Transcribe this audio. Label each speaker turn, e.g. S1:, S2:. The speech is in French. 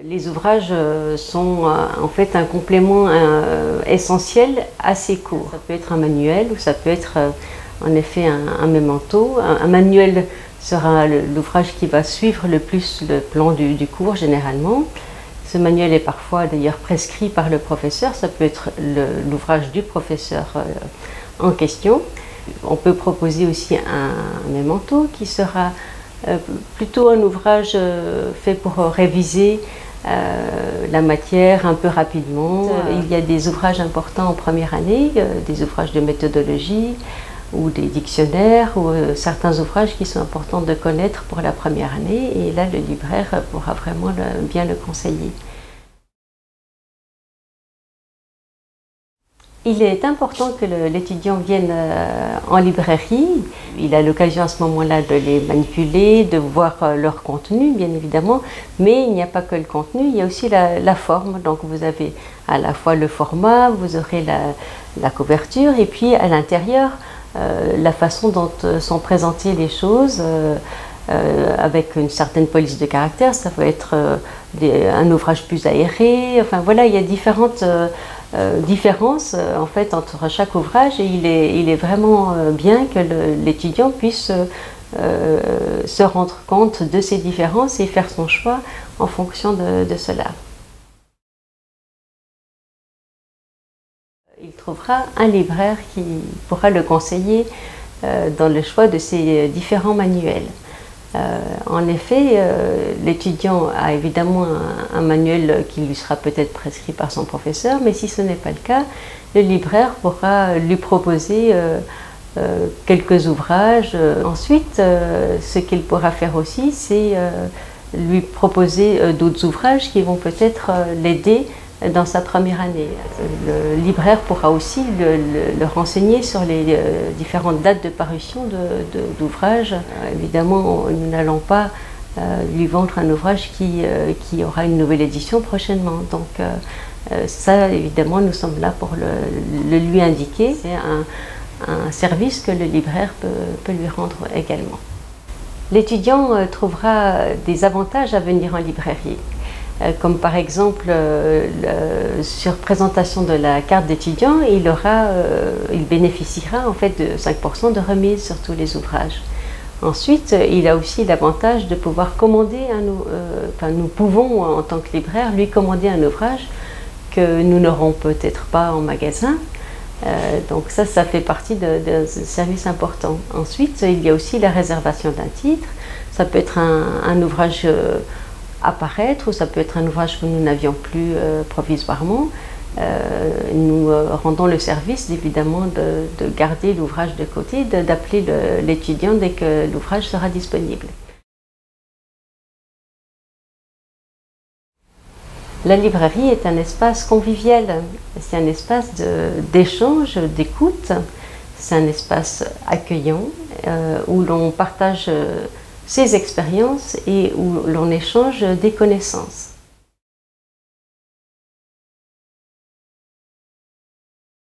S1: Les ouvrages sont en fait un complément essentiel assez court. Ça peut être un manuel ou ça peut être en effet un mémento. Un manuel sera l'ouvrage qui va suivre le plus le plan du cours généralement. Ce manuel est parfois d'ailleurs prescrit par le professeur, ça peut être l'ouvrage du professeur en question. On peut proposer aussi un mémento qui sera plutôt un ouvrage fait pour réviser la matière un peu rapidement. Il y a des ouvrages importants en première année, des ouvrages de méthodologie ou des dictionnaires ou certains ouvrages qui sont importants de connaître pour la première année, et là le libraire pourra vraiment bien le conseiller. Il est important que l'étudiant vienne en librairie. Il a l'occasion à ce moment-là de les manipuler, de voir leur contenu, bien évidemment, mais il n'y a pas que le contenu, il y a aussi la forme. Donc vous avez à la fois le format, vous aurez la couverture, et puis à l'intérieur, la façon dont sont présentées les choses, avec une certaine police de caractère. Ça peut être un ouvrage plus aéré. Enfin voilà, il y a différentes différence en fait entre chaque ouvrage, et il est vraiment bien que l'étudiant puisse se rendre compte de ces différences et faire son choix en fonction de cela. Il trouvera un libraire qui pourra le conseiller dans le choix de ces différents manuels. En effet, l'étudiant a évidemment un manuel qui lui sera peut-être prescrit par son professeur, mais si ce n'est pas le cas, le libraire pourra lui proposer quelques ouvrages. Ensuite, ce qu'il pourra faire aussi, c'est lui proposer d'autres ouvrages qui vont peut-être l'aider dans sa première année. Le libraire pourra aussi le renseigner sur les différentes dates de parution d'ouvrages. Évidemment, nous n'allons pas lui vendre un ouvrage qui aura une nouvelle édition prochainement. Donc ça, évidemment, nous sommes là pour le lui indiquer. C'est un service que le libraire peut lui rendre également. L'étudiant trouvera des avantages à venir en librairie. Comme par exemple sur présentation de la carte d'étudiant, il bénéficiera en fait de 5% de remise sur tous les ouvrages. Ensuite, il a aussi l'avantage de pouvoir commander nous pouvons en tant que libraire lui commander un ouvrage que nous n'aurons peut-être pas en magasin. Donc ça fait partie d'un service important. Ensuite, il y a aussi la réservation d'un titre. Ça peut être un ouvrage à paraître, ou ça peut être un ouvrage que nous n'avions plus provisoirement. Nous rendons le service évidemment de garder l'ouvrage de côté, d'appeler l'étudiant dès que l'ouvrage sera disponible. La librairie est un espace convivial, c'est un espace d'échange, d'écoute, c'est un espace accueillant où l'on partage ses expériences et où l'on échange des connaissances.